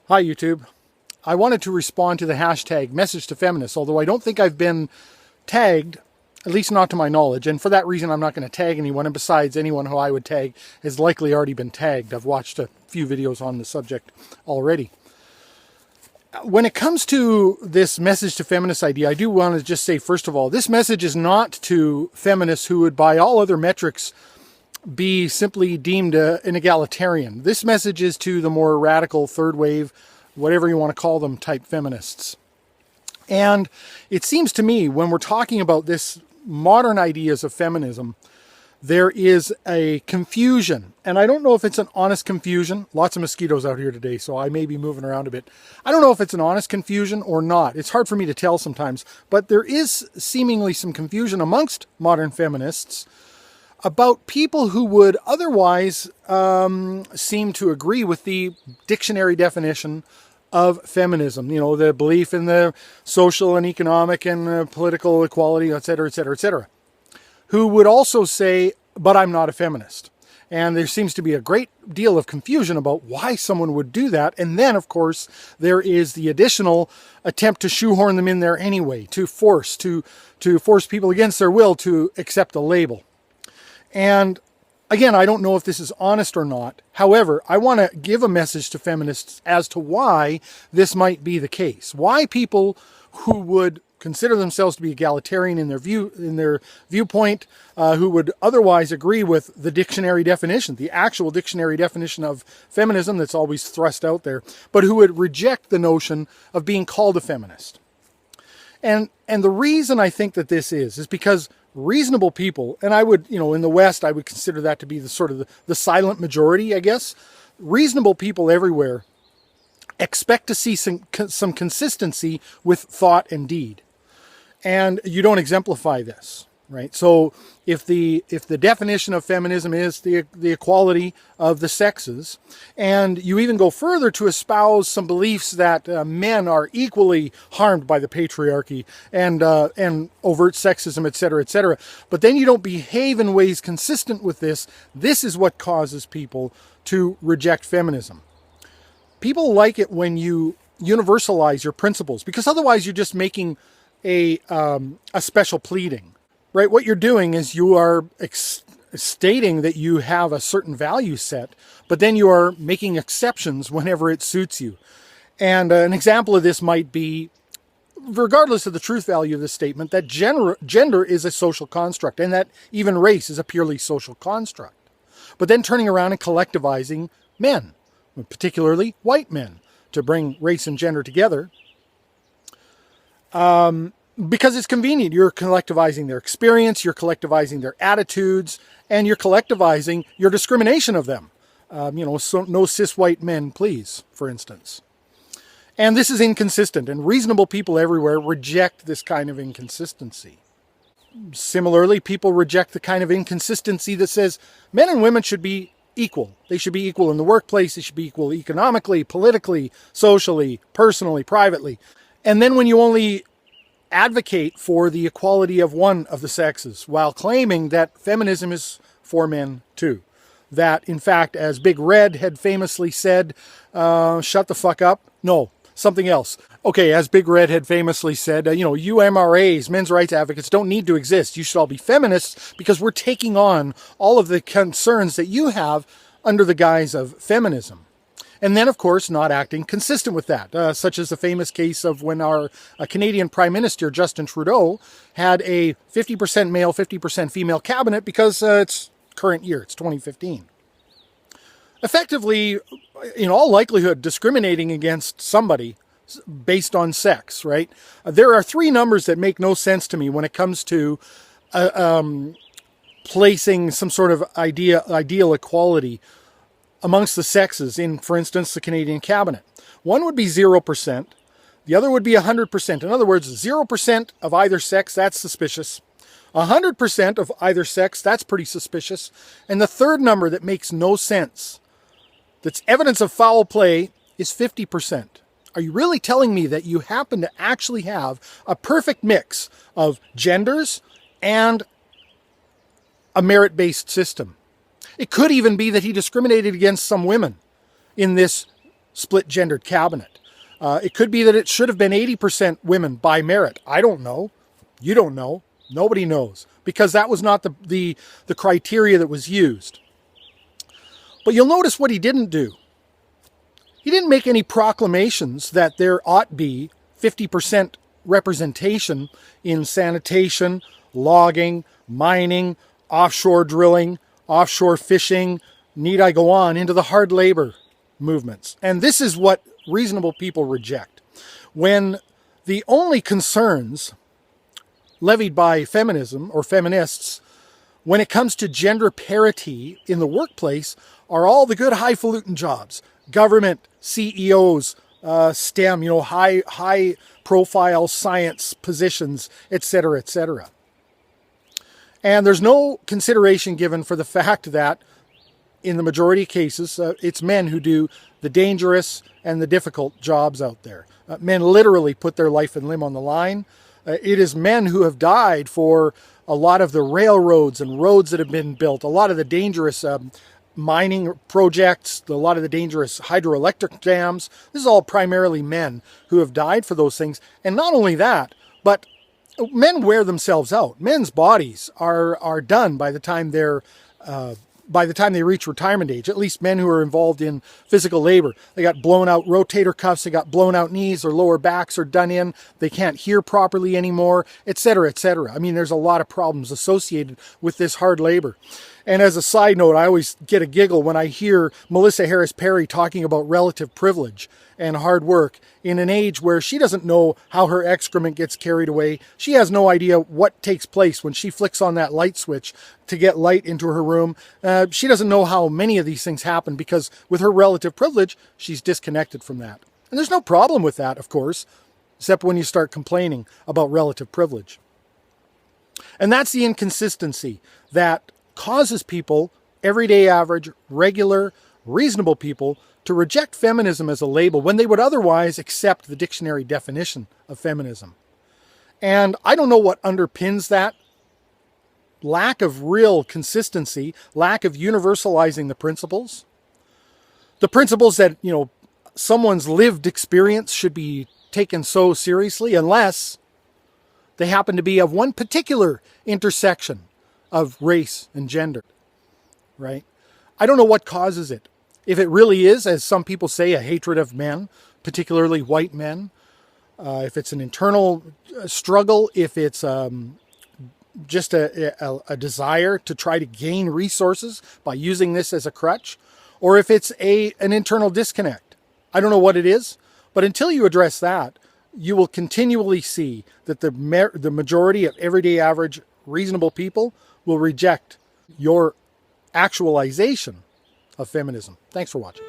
Hi, YouTube. I wanted to respond to the hashtag message to feminists, although I don't think I've been tagged, at least not to my knowledge. And for that reason, I'm not going to tag anyone. And besides, anyone who I would tag has likely already been tagged. I've watched a few videos on the subject already. When it comes to this message to feminists idea, I do want to just say, first of all, this message is not to feminists who would, by all other metrics, be simply deemed an egalitarian. This message is to the more radical third wave, whatever you want to call them, type feminists. And it seems to me, when we're talking about this modern ideas of feminism, there is a confusion. And I don't know if it's an honest confusion. Lots of mosquitoes out here today, so I may be moving around a bit. I don't know if it's an honest confusion or not. It's hard for me to tell sometimes. But there is seemingly some confusion amongst modern feminists about people who would otherwise seem to agree with the dictionary definition of feminism. You know, the belief in the social and economic and political equality, etc., etc., etc. Who would also say, but I'm not a feminist. And there seems to be a great deal of confusion about why someone would do that. And then, of course, there is the additional attempt to shoehorn them in there anyway, to force people against their will to accept the label. And again, I don't know if this is honest or not. However, I want to give a message to feminists as to why this might be the case. Why people who would consider themselves to be egalitarian in their viewpoint, who would otherwise agree with the dictionary definition, the actual dictionary definition of feminism that's always thrust out there, but who would reject the notion of being called a feminist. And the reason I think that this is because reasonable people, and I would, in the West, I would consider that to be the sort of the silent majority, I guess. Reasonable people everywhere expect to see some consistency with thought and deed. And you don't exemplify this, right? So if the definition of feminism is the equality of the sexes, and you even go further to espouse some beliefs that men are equally harmed by the patriarchy and overt sexism, etc., but then you don't behave in ways consistent with this, this is what causes people to reject feminism. People like it when you universalize your principles, because otherwise you're just making a special pleading, right? What you're doing is you are stating that you have a certain value set, but then you are making exceptions whenever it suits you. And an example of this might be, regardless of the truth value of the statement, that gender is a social construct, and that even race is a purely social construct. But then turning around and collectivizing men, particularly white men, to bring race and gender together, because it's convenient. You're collectivizing their experience, you're collectivizing their attitudes, and you're collectivizing your discrimination of them. So no cis white men, please, for instance. And this is inconsistent, and reasonable people everywhere reject this kind of inconsistency. Similarly, people reject the kind of inconsistency that says men and women should be equal. They should be equal in the workplace, they should be equal economically, politically, socially, personally, privately. And then when you only advocate for the equality of one of the sexes while claiming that feminism is for men too. That, in fact, as Big Red had famously said, shut the fuck up. No, something else. Okay, as Big Red had famously said, you MRAs, men's rights advocates, don't need to exist. You should all be feminists because we're taking on all of the concerns that you have under the guise of feminism. And then, of course, not acting consistent with that, such as the famous case of when our Canadian Prime Minister, Justin Trudeau, had a 50% male, 50% female cabinet because it's current year, it's 2015. Effectively, in all likelihood, discriminating against somebody based on sex, right? There are three numbers that make no sense to me when it comes to placing some sort of ideal equality amongst the sexes in, for instance, the Canadian cabinet. One would be 0%. The other would be 100%. In other words, 0% of either sex, that's suspicious. 100% of either sex, that's pretty suspicious. And the third number that makes no sense, that's evidence of foul play, is 50%. Are you really telling me that you happen to actually have a perfect mix of genders and a merit-based system? It could even be that he discriminated against some women in this split-gendered cabinet. It could be that it should have been 80% women by merit. I don't know. You don't know. Nobody knows, because that was not the criteria that was used. But you'll notice what he didn't do. He didn't make any proclamations that there ought be 50% representation in sanitation, logging, mining, offshore drilling, offshore fishing, need I go on, into the hard labor movements. And this is what reasonable people reject. When the only concerns levied by feminism or feminists when it comes to gender parity in the workplace are all the good highfalutin jobs, government, CEOs, STEM, high profile science positions, etc., etc. And there's no consideration given for the fact that in the majority of cases, it's men who do the dangerous and the difficult jobs out there. Men literally put their life and limb on the line. It is men who have died for a lot of the railroads and roads that have been built, a lot of the dangerous mining projects, a lot of the dangerous hydroelectric dams. This is all primarily men who have died for those things. And not only that, but men wear themselves out. Men's bodies are done by the time they reach retirement age, at least men who are involved in physical labor. They got blown out rotator cuffs, they got blown out knees, their lower backs are done in, they can't hear properly anymore, etc., etc. I mean, there's a lot of problems associated with this hard labor. And as a side note, I always get a giggle when I hear Melissa Harris Perry talking about relative privilege and hard work in an age where she doesn't know how her excrement gets carried away. She has no idea what takes place when she flicks on that light switch to get light into her room. She doesn't know how many of these things happen because with her relative privilege, she's disconnected from that. And there's no problem with that, of course, except when you start complaining about relative privilege. And that's the inconsistency that causes people, everyday average, regular, reasonable people, to reject feminism as a label when they would otherwise accept the dictionary definition of feminism. And I don't know what underpins that lack of real consistency, lack of universalizing the principles. The principles that, someone's lived experience should be taken so seriously unless they happen to be of one particular intersection of race and gender, right? I don't know what causes it. If it really is, as some people say, a hatred of men, particularly white men, if it's an internal struggle, if it's just a desire to try to gain resources by using this as a crutch, or if it's an internal disconnect. I don't know what it is, but until you address that, you will continually see that the majority of everyday average reasonable people will reject your actualization of feminism. Thanks for watching.